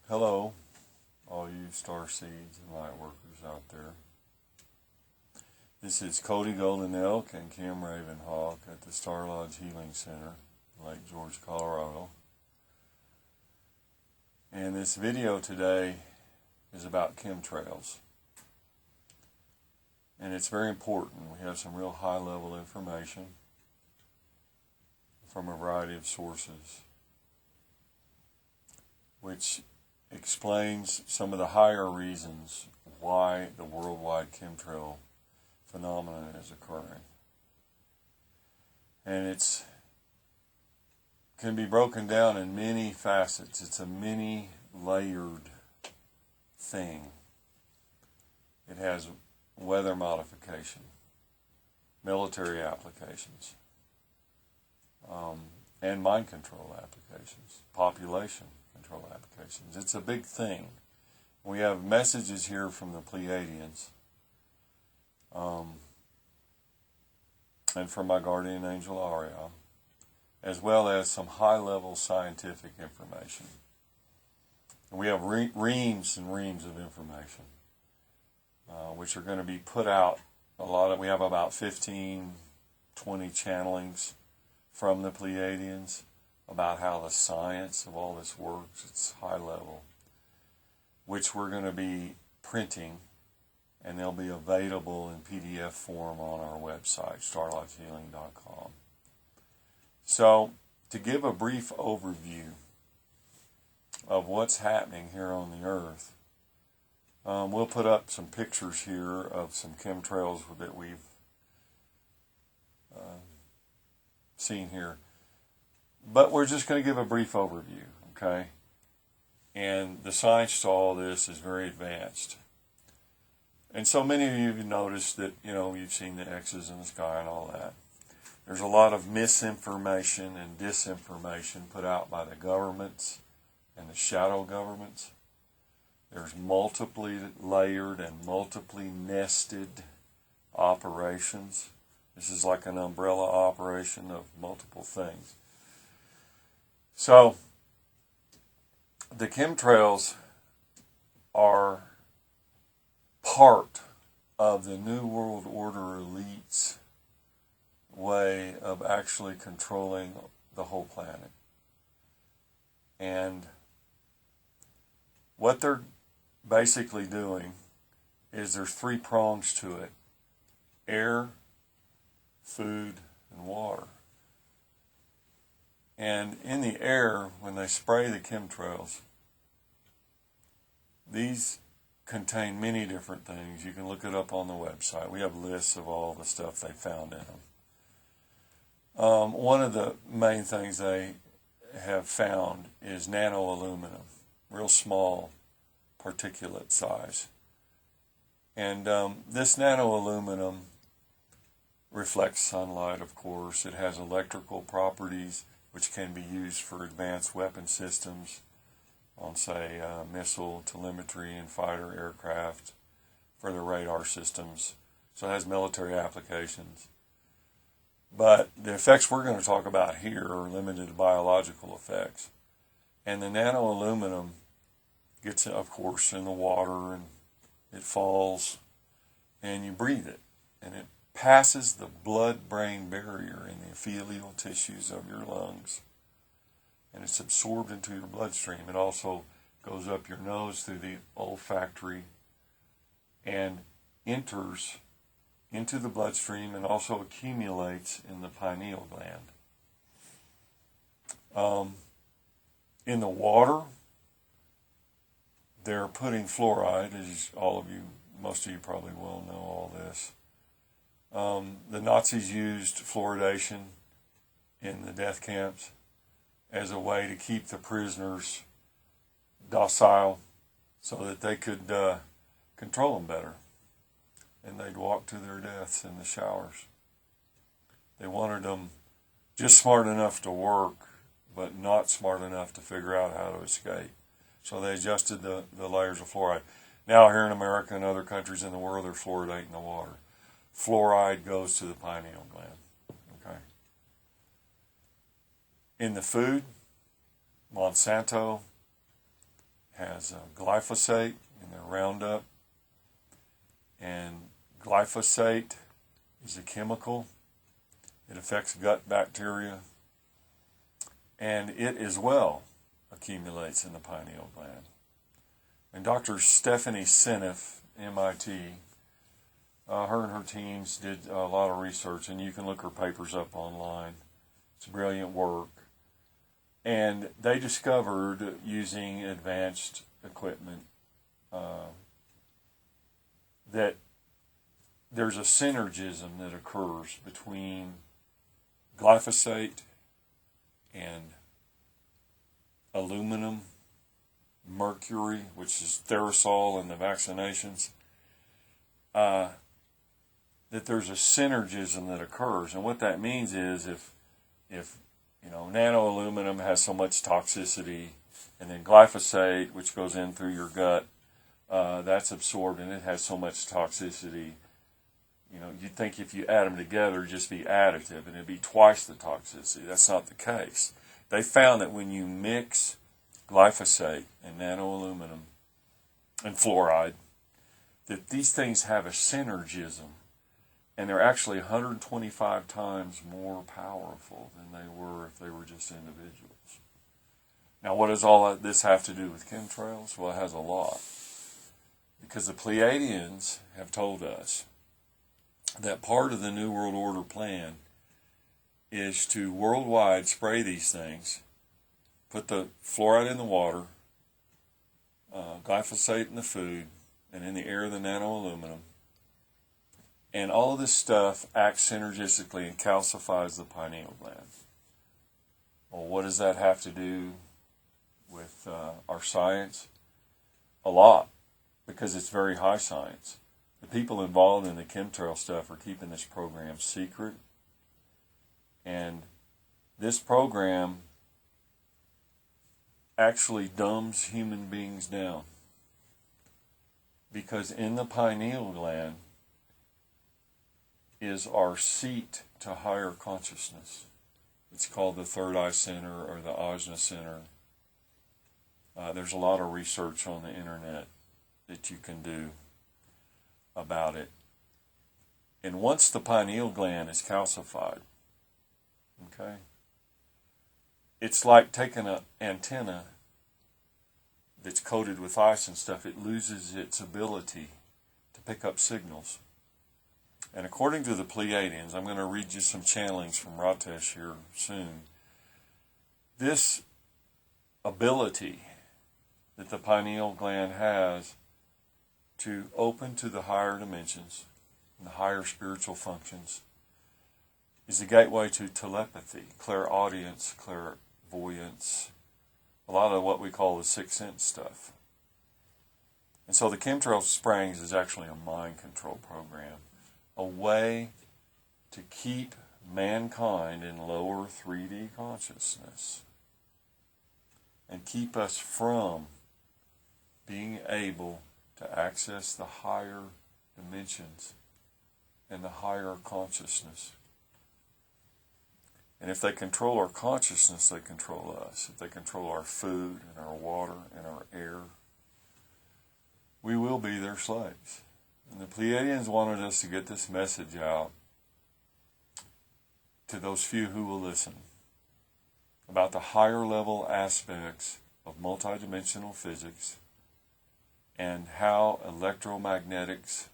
Hello, all you star seeds and light workers out there. This is Cody Golden Elk and Kim Ravenhawk at the Star Lodge Healing Center, Lake George, Colorado. And this video today is about chemtrails. And it's very important. We have some real high-level information from a variety of sources, which explains some of the higher reasons why the worldwide chemtrail phenomenon is occurring. And it can be broken down in many facets. It's a many layered thing. It has weather modification, military applications, and mind control applications, population control applications. It's a big thing. We have messages here from the Pleiadians and from my guardian angel Aria, as well as some high-level scientific information. And we have reams and reams of information, which are going to be put out. We have about 15, 20 channelings from the Pleiadians about how the science of all this works. It's high level, which we're going to be printing, and they'll be available in PDF form on our website, starlodgehealing.com. So, to give a brief overview of what's happening here on the earth, we'll put up some pictures here of some chemtrails that we've seen here. But we're just going to give a brief overview, okay? And the science to all this is very advanced. And so many of you have noticed that, you've seen the X's in the sky and all that. There's a lot of misinformation and disinformation put out by the governments and the shadow governments. There's multiply layered and multiply nested operations. This is like an umbrella operation of multiple things. So, the chemtrails are part of the New World Order elites' way of actually controlling the whole planet. And what they're basically doing is there's three prongs to it: air, food, and water. And in the air, when they spray the chemtrails, these contain many different things. You can look it up on the website. We have lists of all the stuff they found in them. One of the main things they have found is nano-aluminum, real small particulate size. And this nano-aluminum reflects sunlight, of course. It has electrical properties which can be used for advanced weapon systems on, say, missile telemetry and fighter aircraft, for the radar systems. So it has military applications. But the effects we're going to talk about here are limited to biological effects. And the nano-aluminum gets, of course, in the water, and it falls, and you breathe it. And it passes the blood-brain barrier in the epithelial tissues of your lungs, and it's absorbed into your bloodstream. It also goes up your nose through the olfactory and enters into the bloodstream and also accumulates in the pineal gland. In the water, they're putting fluoride, as most of you probably will know all this. The Nazis used fluoridation in the death camps as a way to keep the prisoners docile so that they could control them better. And they'd walk to their deaths in the showers. They wanted them just smart enough to work, but not smart enough to figure out how to escape. So they adjusted the layers of fluoride. Now here in America and other countries in the world, they're fluoridating the water. Fluoride goes to the pineal gland. Okay. In the food, Monsanto has has glyphosate in their Roundup. And glyphosate is a chemical. It affects gut bacteria. And it as well accumulates in the pineal gland. And Dr. Stephanie Seneff, MIT, her and her teams did a lot of research, and you can look her papers up online. It's brilliant work. And they discovered, using advanced equipment, that there's a synergism that occurs between glyphosate and aluminum, mercury, which is Therasol in the vaccinations, that there's a synergism that occurs. And what that means is if nano-aluminum has so much toxicity, and then glyphosate, which goes in through your gut, that's absorbed and it has so much toxicity, you'd think if you add them together, it'd just be additive and it'd be twice the toxicity. That's not the case. They found that when you mix glyphosate and nano-aluminum and fluoride, that these things have a synergism, and they're actually 125 times more powerful than they were if they were just individuals. Now, what does all this have to do with chemtrails? Well, it has a lot. Because the Pleiadians have told us that part of the New World Order plan is to worldwide spray these things, put the fluoride in the water, glyphosate in the food, and in the air the nano-aluminum. And all of this stuff acts synergistically and calcifies the pineal gland. Well, what does that have to do with our science? A lot, because it's very high science. The people involved in the chemtrail stuff are keeping this program secret. And this program actually dumbs human beings down. Because in the pineal gland is our seat to higher consciousness. It's called the third eye center or the ajna center. There's a lot of research on the internet that you can do about it. And once the pineal gland is calcified, okay, it's like taking an antenna that's coated with ice and stuff. It loses its ability to pick up signals. And according to the Pleiadians, I'm going to read you some channelings from Ratesh here soon. This ability that the pineal gland has to open to the higher dimensions and the higher spiritual functions is the gateway to telepathy, clairaudience, clairvoyance, a lot of what we call the sixth sense stuff. And so the chemtrail sprayings is actually a mind control program, a way to keep mankind in lower 3D consciousness and keep us from being able to access the higher dimensions and the higher consciousness. And if they control our consciousness, they control us. If they control our food and our water and our air, we will be their slaves. And the Pleiadians wanted us to get this message out to those few who will listen about the higher level aspects of multidimensional physics and how electromagnetics,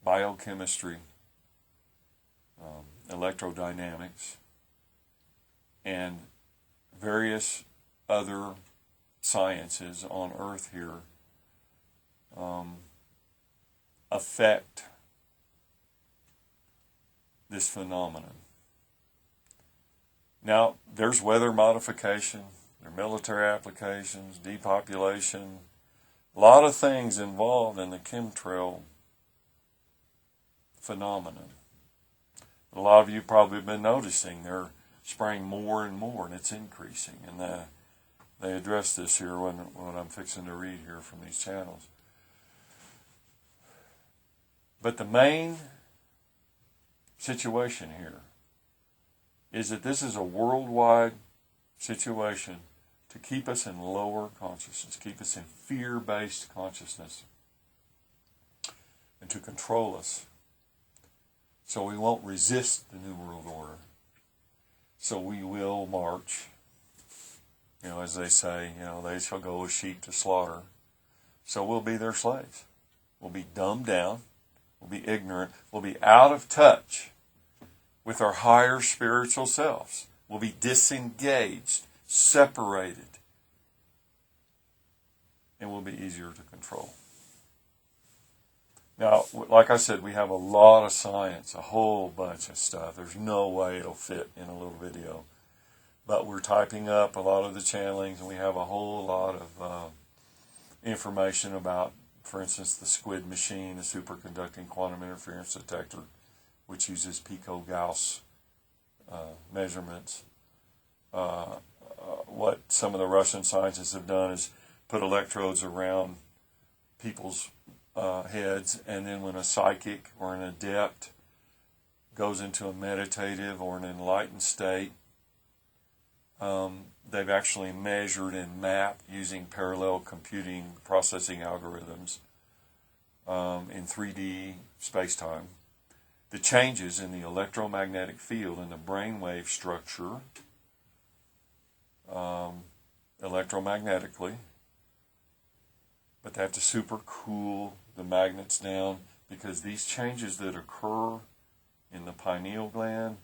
biochemistry, electrodynamics, and various other sciences on Earth here affect this phenomenon. Now, there's weather modification, there are military applications, depopulation, a lot of things involved in the chemtrail phenomenon. A lot of you probably have been noticing they're spraying more and more, and it's increasing. And they address this here when I'm fixing to read here from these channels. But the main situation here is that this is a worldwide situation to keep us in lower consciousness, keep us in fear-based consciousness, and to control us so we won't resist the New World Order. So we will march, as they say, they shall go as sheep to slaughter. So we'll be their slaves. We'll be dumbed down. We'll be ignorant. We'll be out of touch with our higher spiritual selves. We'll be disengaged, separated, and we'll be easier to control. Now, like I said, we have a lot of science, a whole bunch of stuff. There's no way it'll fit in a little video. But we're typing up a lot of the channelings, and we have a whole lot of information about, for instance, the SQUID machine, the superconducting quantum interference detector, which uses pico-Gauss measurements. What some of the Russian scientists have done is put electrodes around people's heads, and then when a psychic or an adept goes into a meditative or an enlightened state, they've actually measured and mapped using parallel computing processing algorithms in 3D space-time the changes in the electromagnetic field and the brainwave structure electromagnetically. But they have to super cool the magnets down, because these changes that occur in the pineal gland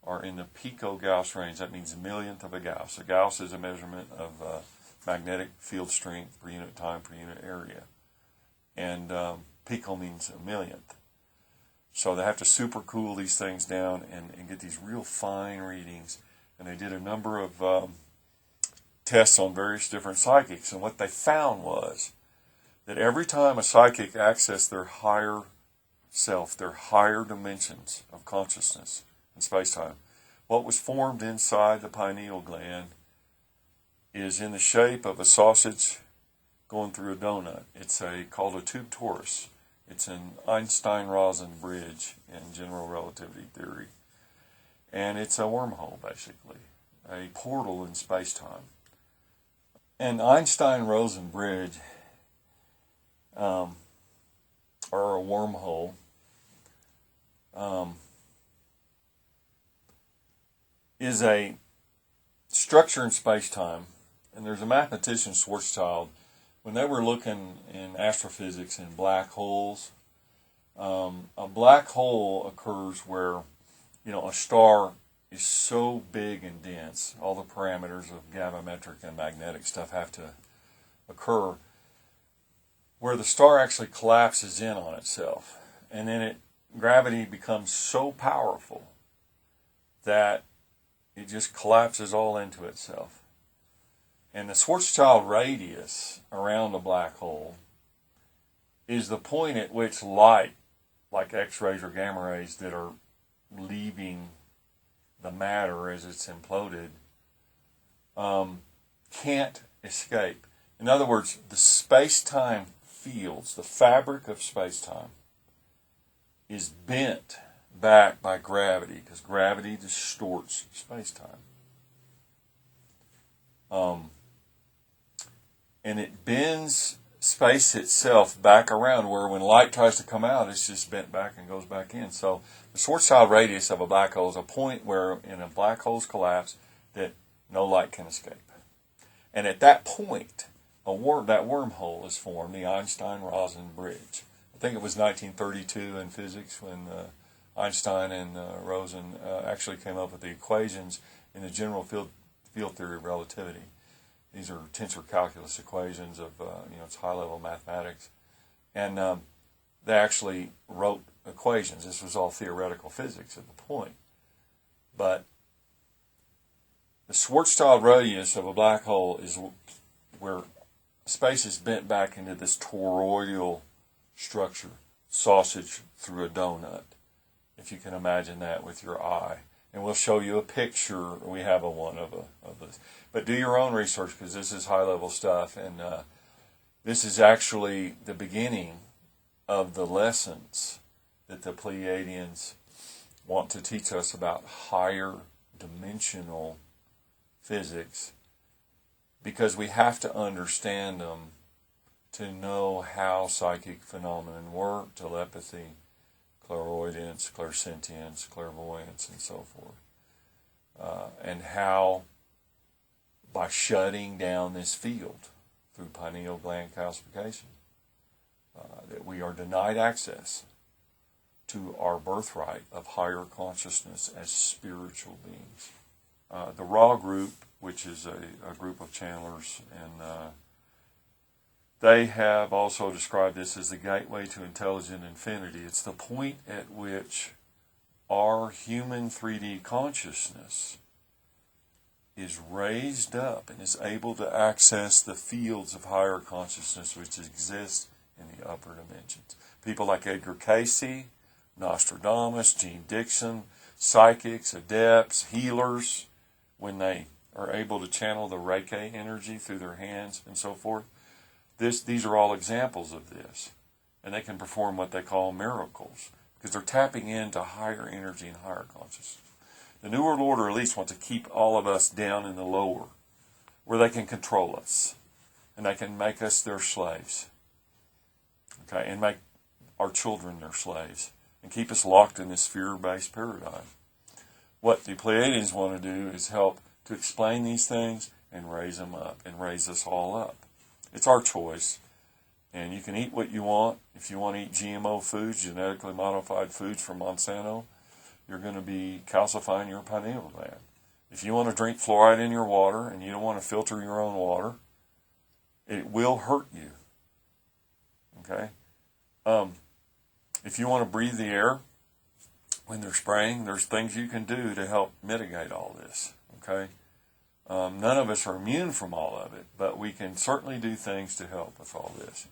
are in the pico-Gauss range. That means a millionth of a Gauss. A Gauss is a measurement of magnetic field strength per unit time per unit area. And pico means a millionth. So they have to super cool these things down and get these real fine readings. And they did a number of tests on various different psychics. And what they found was that every time a psychic accessed their higher self, their higher dimensions of consciousness in space-time, what was formed inside the pineal gland is in the shape of a sausage going through a donut. It's called a tube torus. It's an Einstein-Rosen bridge in general relativity theory. And it's a wormhole, basically, a portal in space-time. An Einstein-Rosen bridge, or a wormhole, is a structure in space-time. And there's a mathematician, Schwarzschild, when they were looking in astrophysics in black holes. A black hole occurs where, a star is so big and dense, all the parameters of gravimetric and magnetic stuff have to occur, where the star actually collapses in on itself. And then gravity becomes so powerful that it just collapses all into itself. And the Schwarzschild radius around a black hole is the point at which light, like X-rays or gamma rays that are leaving the matter as it's imploded, can't escape. In other words, the space-time fields, the fabric of space-time, is bent back by gravity, because gravity distorts space-time. And it bends space itself back around, where when light tries to come out, it's just bent back and goes back in. So the Schwarzschild radius of a black hole is a point where, in a black hole's collapse, that no light can escape. And at that point, that wormhole is formed, the Einstein-Rosen bridge. I think it was 1932 in physics when Einstein and Rosen actually came up with the equations in the general field theory of relativity. These are tensor calculus equations of, it's high-level mathematics. And they actually wrote equations. This was all theoretical physics at the point. But the Schwarzschild radius of a black hole is where space is bent back into this toroidal structure, sausage through a donut, if you can imagine that with your eye. And we'll show you a picture. We have one of this. But do your own research, because this is high-level stuff. And this is actually the beginning of the lessons that the Pleiadians want to teach us about higher dimensional physics because we have to understand them to know how psychic phenomena work, telepathy, clairaudience, clairsentience, clairvoyance, and so forth. And how, by shutting down this field through pineal gland calcification, that we are denied access to our birthright of higher consciousness as spiritual beings. The Raw group, which is a group of channelers, and they have also described this as the gateway to intelligent infinity. It's the point at which our human 3D consciousness is raised up and is able to access the fields of higher consciousness which exist in the upper dimensions. People like Edgar Cayce, Nostradamus, Gene Dixon, psychics, adepts, healers, when they are able to channel the Reiki energy through their hands and so forth. These are all examples of this. And they can perform what they call miracles because they're tapping into higher energy and higher consciousness. The New World Order elites want to keep all of us down in the lower, where they can control us. And they can make us their slaves. Okay, and make our children their slaves. And keep us locked in this fear-based paradigm. What the Pleiadians want to do is help to explain these things and raise them up and raise us all up. It's our choice. And you can eat what you want. If you want to eat GMO foods, genetically modified foods from Monsanto, you're going to be calcifying your pineal gland. If you want to drink fluoride in your water and you don't want to filter your own water, it will hurt you. Okay? If you want to breathe the air when they're spraying, there's things you can do to help mitigate all this. Okay? None of us are immune from all of it, but we can certainly do things to help with all this.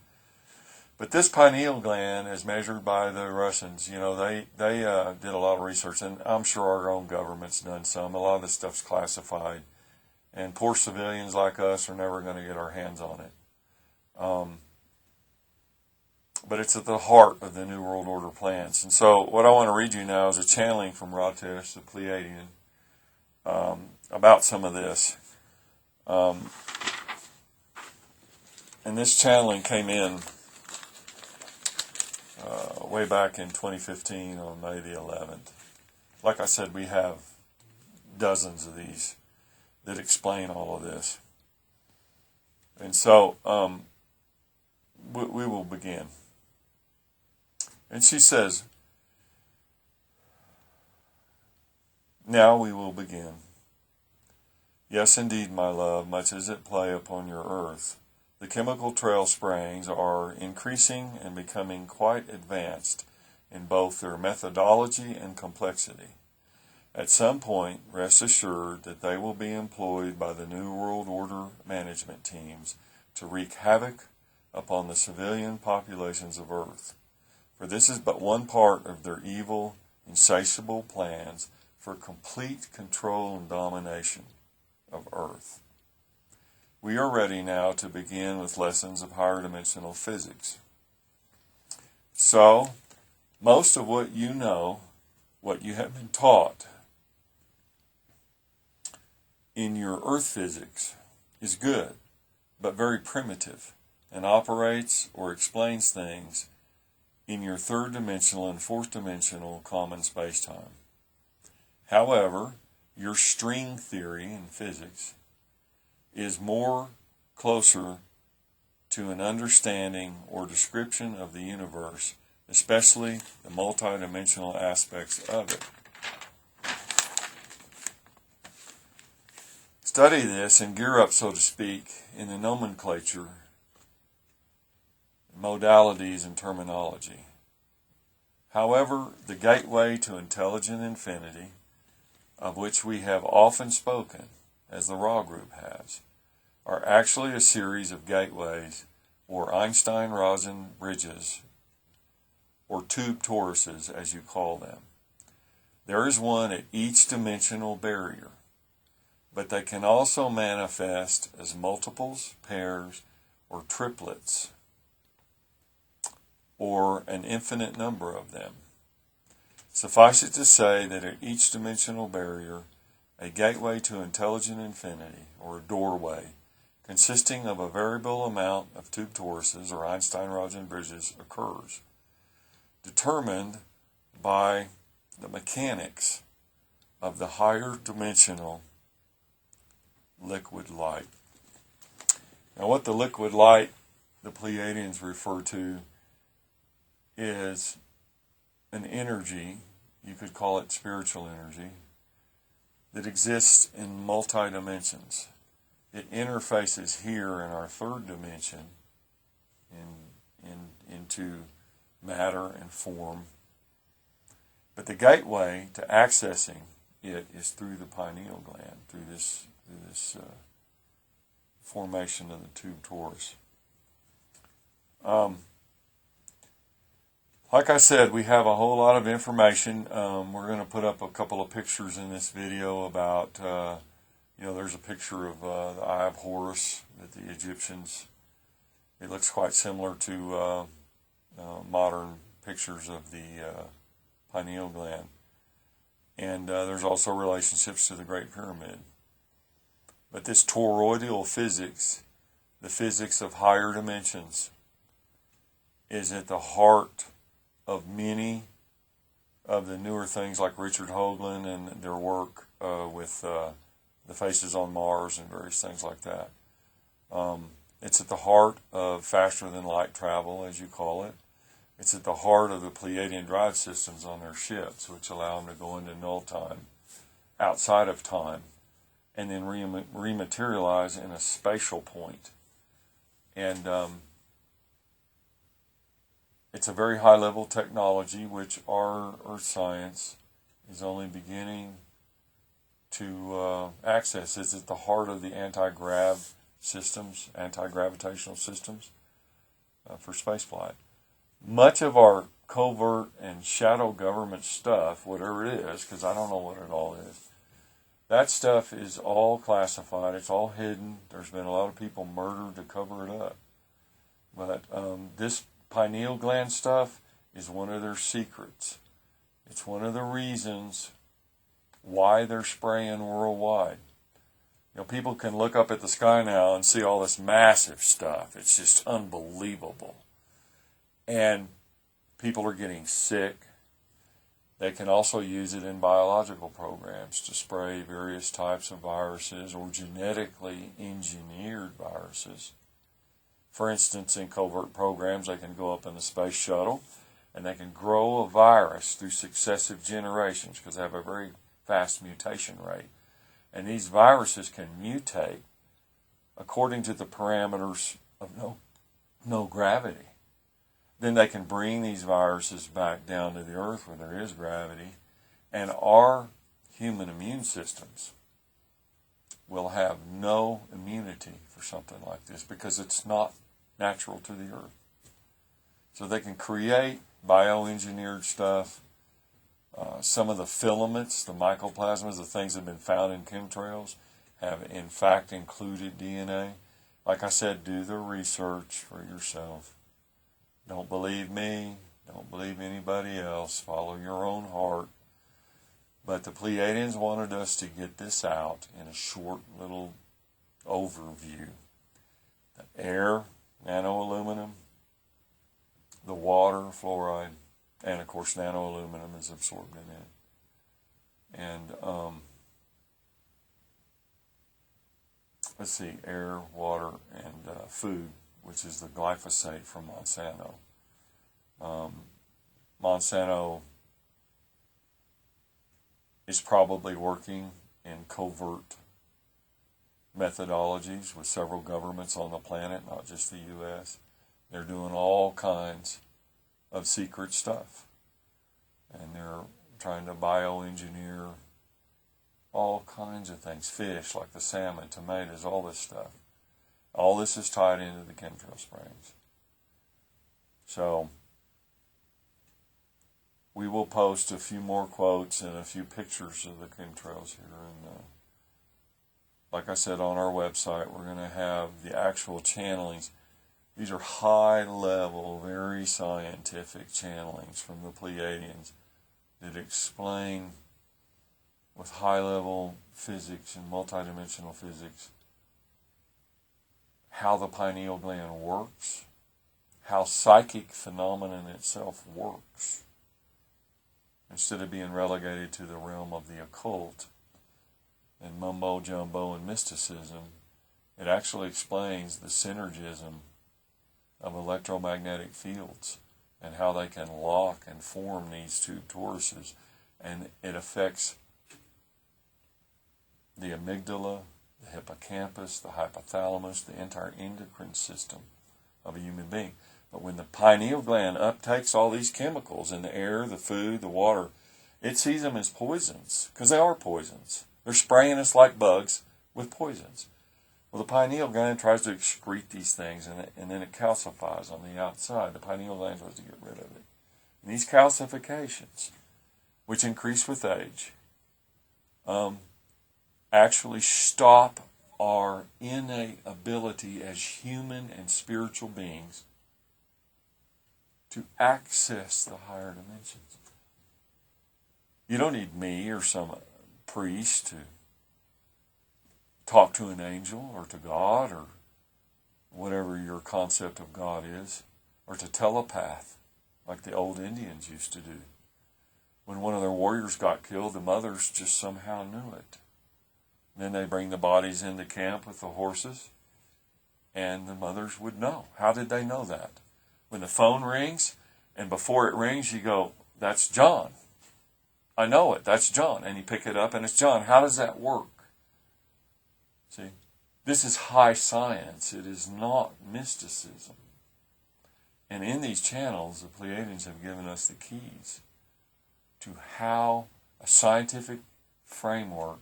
But this pineal gland, as measured by the Russians, they did a lot of research, and I'm sure our own government's done some. A lot of this stuff's classified, and poor civilians like us are never going to get our hands on it. But it's at the heart of the New World Order plans. And so what I want to read you now is a channeling from Ratesh, the Pleiadian, about some of this. And this channeling came in way back in 2015 on May the 11th. Like I said, we have dozens of these that explain all of this. And so we will begin. And she says, "Now we will begin. Yes, indeed, my love, much is at play upon your earth. The chemical trail sprayings are increasing and becoming quite advanced in both their methodology and complexity. At some point, rest assured that they will be employed by the New World Order management teams to wreak havoc upon the civilian populations of Earth. For this is but one part of their evil, insatiable plans for complete control and domination of Earth. We are ready now to begin with lessons of higher dimensional physics. So, most of what you know, what you have been taught in your Earth physics is good, but very primitive, and operates or explains things in your third dimensional and fourth dimensional common space-time. However, your string theory in physics is more closer to an understanding or description of the universe, especially the multidimensional aspects of it. Study this and gear up, so to speak, in the nomenclature, modalities, and terminology. However, the gateway to intelligent infinity, of which we have often spoken, as the Raw group has, are actually a series of gateways or Einstein-Rosen bridges, or tube toruses, as you call them. There is one at each dimensional barrier, but they can also manifest as multiples, pairs, or triplets, or an infinite number of them. Suffice it to say that at each dimensional barrier, a gateway to intelligent infinity, or a doorway, consisting of a variable amount of tube toruses or Einstein-Rosen bridges occurs, determined by the mechanics of the higher dimensional liquid light. Now, what the liquid light the Pleiadians refer to is an energy, you could call it spiritual energy, that exists in multi-dimensions. It interfaces here in our third dimension into matter and form. But the gateway to accessing it is through the pineal gland, through this formation of the tube torus. Like I said, we have a whole lot of information. We're going to put up a couple of pictures in this video about, there's a picture of the Eye of Horus that the Egyptians, it looks quite similar to modern pictures of the pineal gland. And there's also relationships to the Great Pyramid. But this toroidal physics, the physics of higher dimensions, is at the heart of many of the newer things like Richard Hoagland and their work with the faces on Mars and various things like that. It's at the heart of faster than light travel, as you call it. It's at the heart of the Pleiadian drive systems on their ships, which allow them to go into null time, outside of time, and then rematerialize in a spatial point. And it's a very high-level technology, which our Earth science is only beginning to access. It's at the heart of the anti-grav systems, anti-gravitational systems for spaceflight. Much of our covert and shadow government stuff, whatever it is, because I don't know what it all is, that stuff is all classified. It's all hidden. There's been a lot of people murdered to cover it up. But this pineal gland stuff is one of their secrets. It's one of the reasons why they're spraying worldwide. People can look up at the sky now and see all this massive stuff. It's just unbelievable. And people are getting sick. They can also use it in biological programs to spray various types of viruses or genetically engineered viruses. For instance, in covert programs, they can go up in the space shuttle and they can grow a virus through successive generations because they have a very fast mutation rate. And these viruses can mutate according to the parameters of no gravity. Then they can bring these viruses back down to the Earth where there is gravity, and our human immune systems will have no immunity for something like this because it's not natural to the Earth. So they can create bioengineered stuff. Some of the filaments, the mycoplasmas, the things that have been found in chemtrails, have in fact included DNA. Like I said, do the research for yourself. Don't believe me. Don't believe anybody else. Follow your own heart. But the Pleiadians wanted us to get this out in a short little overview. The air, nanoaluminum, the water, fluoride, and of course nanoaluminum is absorbed in it. And let's see, air, water, and food, which is the glyphosate from Monsanto. Monsanto is probably working in covert methodologies with several governments on the planet, not just the U.S. They're doing all kinds of secret stuff. And they're trying to bioengineer all kinds of things. Fish, like the salmon, tomatoes, all this stuff. All this is tied into the chemtrail springs. So, we will post a few more quotes and a few pictures of the chemtrails here. And like I said, on our website, we're going to have the actual channelings. These are high-level, very scientific channelings from the Pleiadians that explain with high-level physics and multidimensional physics how the pineal gland works, how psychic phenomenon itself works, instead of being relegated to the realm of the occult and mumbo-jumbo and mysticism. It actually explains the synergism of electromagnetic fields and how they can lock and form these two toruses, and it affects the amygdala, the hippocampus, the hypothalamus, the entire endocrine system of a human being. But when the pineal gland uptakes all these chemicals in the air, the food, the water, it sees them as poisons, because they are poisons. They're spraying us like bugs with poisons. Well, the pineal gland tries to excrete these things, and then it calcifies on the outside. The pineal gland tries to get rid of it. And these calcifications, which increase with age, actually stop our innate ability as human and spiritual beings to access the higher dimensions. You don't need me or some priest to talk to an angel or to God or whatever your concept of God is, or to telepath like the old Indians used to do. When one of their warriors got killed, the mothers just somehow knew it. Then they bring the bodies into camp with the horses, and the mothers would know. How did they know that? When the phone rings, and before it rings, you go, "That's John. I know it. That's John." And you pick it up, and it's John. How does that work? See, this is high science. It is not mysticism. And in these channels, the Pleiadians have given us the keys to how a scientific framework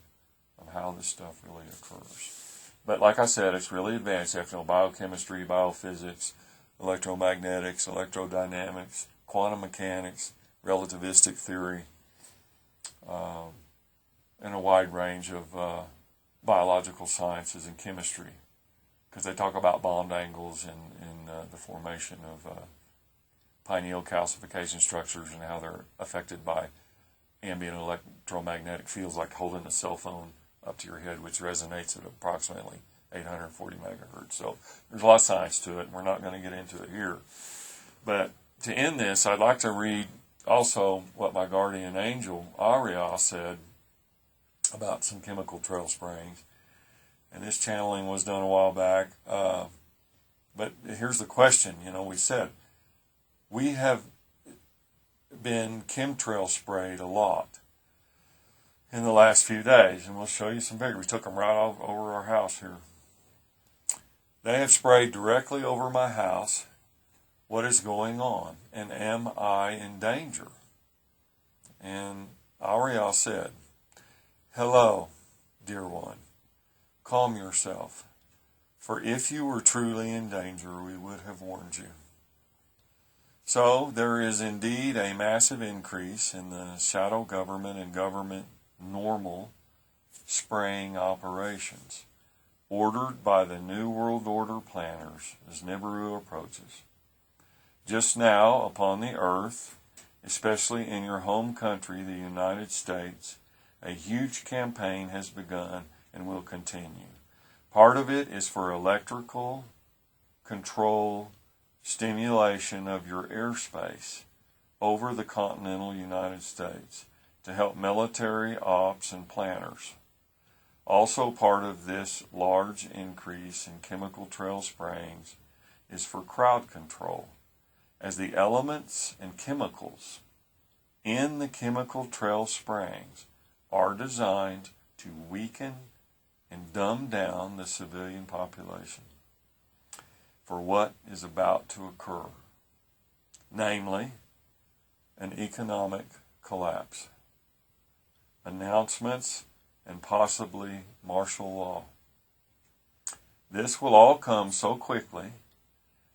of how this stuff really occurs. But like I said, it's really advanced. You have to know biochemistry, biophysics, electromagnetics, electrodynamics, quantum mechanics, relativistic theory, and a wide range of biological sciences and chemistry, because they talk about bond angles in the formation of pineal calcification structures and how they're affected by ambient electromagnetic fields, like holding a cell phone up to your head, which resonates at approximately 840 megahertz. So there's a lot of science to it, and we're not going to get into it here. But to end this, I'd like to read also what my guardian angel, Ariel, said about some chemical trail sprayings. And this channeling was done a while back. But here's the question. We said, we have been chemtrail sprayed a lot in the last few days. And we'll show you some pictures. We took them right over our house here. They have sprayed directly over my house. What is going on? And am I in danger? And Ariel said, "Hello, dear one. Calm yourself. For if you were truly in danger, we would have warned you." So there is indeed a massive increase in the shadow government and government normal spraying operations, ordered by the New World Order planners as Nibiru approaches. Just now, upon the earth, especially in your home country, the United States, a huge campaign has begun and will continue. Part of it is for electrical control, stimulation of your airspace over the continental United States to help military ops and planners. Also part of this large increase in chemical trail sprayings is for crowd control, as the elements and chemicals in the chemical trail sprayings are designed to weaken and dumb down the civilian population for what is about to occur, namely an economic collapse, announcements, and possibly martial law. This will all come so quickly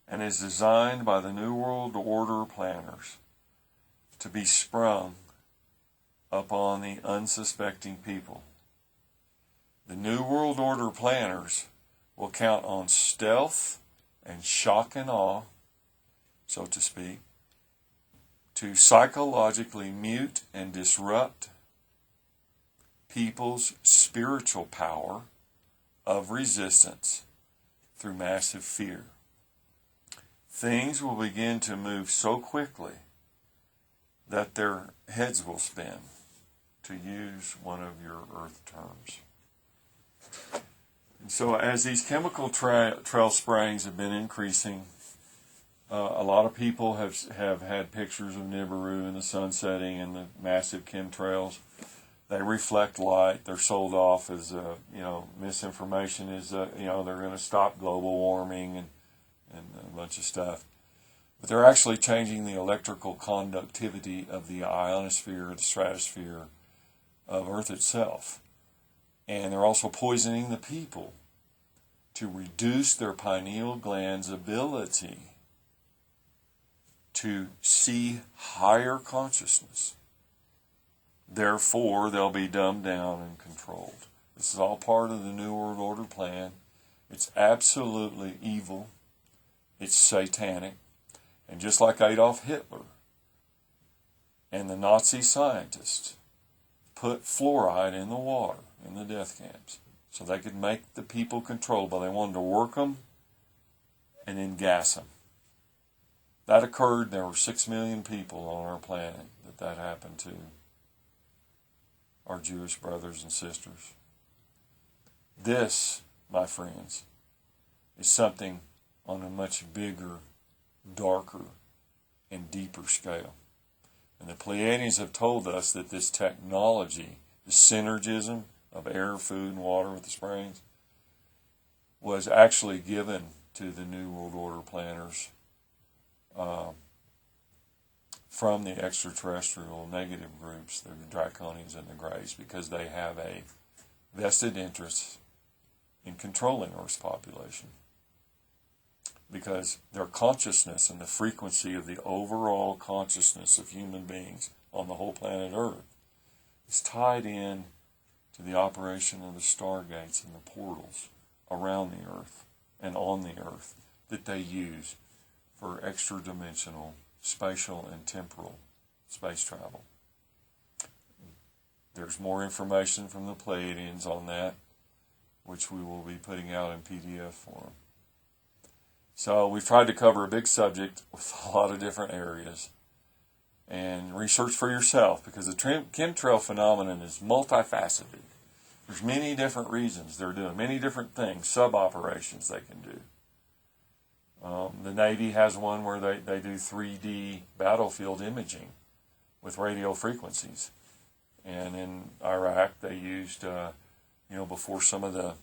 and is designed by the New World Order planners to be sprung upon the unsuspecting people. The New World Order planners will count on stealth and shock and awe, so to speak, to psychologically mute and disrupt people's spiritual power of resistance through massive fear. Things will begin to move so quickly that their heads will spin, to use one of your earth terms. And so as these chemical trail sprayings have been increasing, a lot of people have had pictures of Nibiru and the sun setting and the massive chemtrails. They reflect light. They're sold off as, misinformation is, they're going to stop global warming and a bunch of stuff. But they're actually changing the electrical conductivity of the ionosphere, the stratosphere of Earth itself. And they're also poisoning the people to reduce their pineal gland's ability to see higher consciousness. Therefore, they'll be dumbed down and controlled. This is all part of the New World Order plan. It's absolutely evil. It's satanic. And just like Adolf Hitler and the Nazi scientists put fluoride in the water in the death camps so they could make the people controllable. They wanted to work them and then gas them. That occurred. There were 6 million people on our planet that happened to, our Jewish brothers and sisters. This, my friends, is something on a much bigger, darker, and deeper scale. And the Pleiadians have told us that this technology, the synergism of air, food, and water with the springs, was actually given to the New World Order planners from the extraterrestrial negative groups, the Draconians and the Greys, because they have a vested interest in controlling Earth's population. Because their consciousness and the frequency of the overall consciousness of human beings on the whole planet Earth is tied in to the operation of the stargates and the portals around the Earth and on the Earth that they use for extra-dimensional, spatial, and temporal space travel. There's more information from the Pleiadians on that, which we will be putting out in PDF form. So we've tried to cover a big subject with a lot of different areas. And research for yourself, because the chemtrail phenomenon is multifaceted. There's many different reasons they're doing, many different things, sub-operations they can do. The Navy has one where they do 3D battlefield imaging with radio frequencies. And in Iraq, they used, before some of the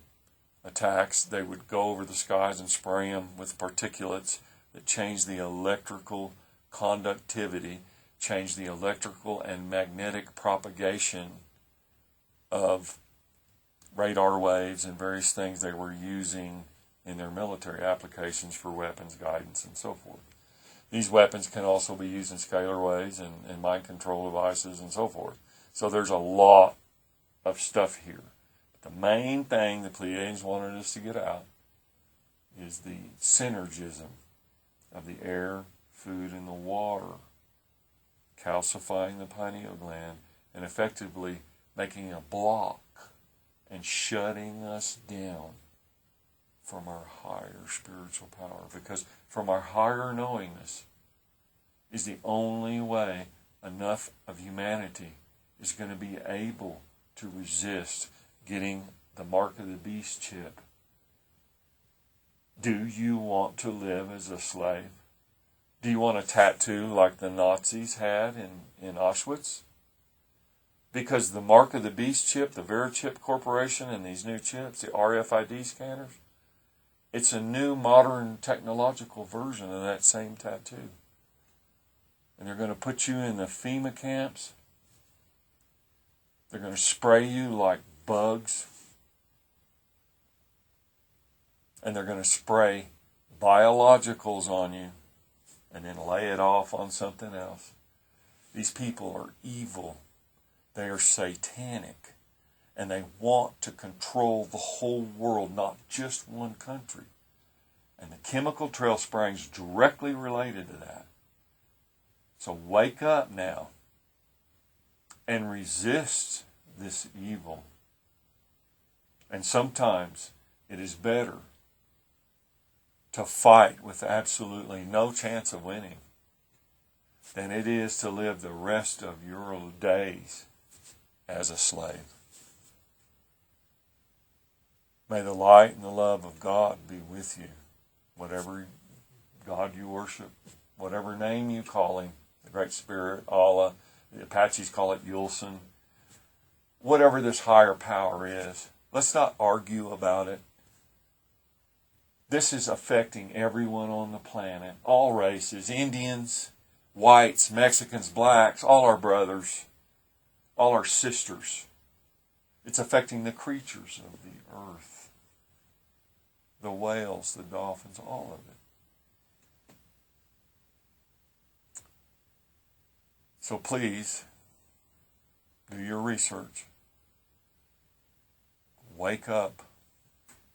attacks, they would go over the skies and spray them with particulates that change the electrical conductivity, change the electrical and magnetic propagation of radar waves and various things they were using in their military applications for weapons, guidance, and so forth. These weapons can also be used in scalar waves and mind control devices and so forth. So there's a lot of stuff here. The main thing the Pleiadians wanted us to get out is the synergism of the air, food, and the water, calcifying the pineal gland and effectively making a block and shutting us down from our higher spiritual power. Because from our higher knowingness is the only way enough of humanity is going to be able to resist getting the mark of the beast chip. Do you want to live as a slave? Do you want a tattoo like the Nazis had in Auschwitz? Because the mark of the beast chip, the Verichip Corporation, and these new chips, the RFID scanners, it's a new modern technological version of that same tattoo. And they're going to put you in the FEMA camps. They're going to spray you like bugs. And they're going to spray biologicals on you and then lay it off on something else. These people are evil. They are satanic. And they want to control the whole world, not just one country. And the chemical trail spraying is directly related to that. So wake up now and resist this evil. And sometimes it is better to fight with absolutely no chance of winning than it is to live the rest of your days as a slave. May the light and the love of God be with you, whatever God you worship, whatever name you call him, the Great Spirit, Allah, the Apaches call it Yulson, whatever this higher power is. Let's not argue about it. This is affecting everyone on the planet, all races, Indians, whites, Mexicans, blacks, all our brothers, all our sisters. It's affecting the creatures of the earth, the whales, the dolphins, all of it. So please, do your research. Wake up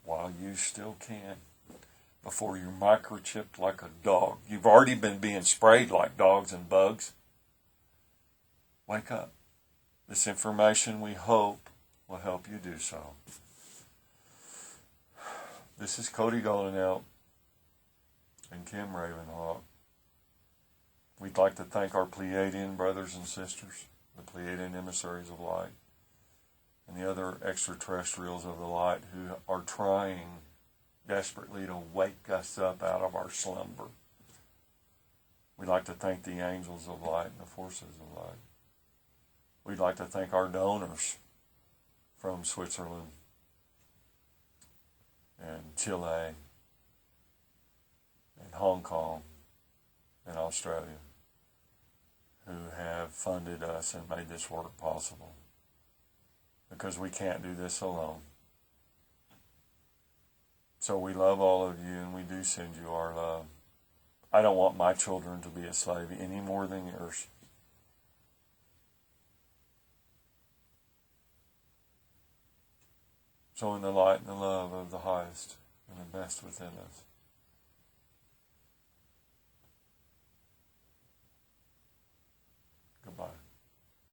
while you still can, before you're microchipped like a dog. You've already been being sprayed like dogs and bugs. Wake up. This information, we hope, will help you do so. This is Cody Goldenelk and Kim Ravenhawk. We'd like to thank our Pleiadian brothers and sisters, the Pleiadian emissaries of light, and the other extraterrestrials of the light who are trying desperately to wake us up out of our slumber. We'd like to thank the angels of light and the forces of light. We'd like to thank our donors from Switzerland and Chile and Hong Kong and Australia, who have funded us and made this work possible, because we can't do this alone. So we love all of you, and we do send you our love. I don't want my children to be a slave any more than yours. So in the light and the love of the highest and the best within us,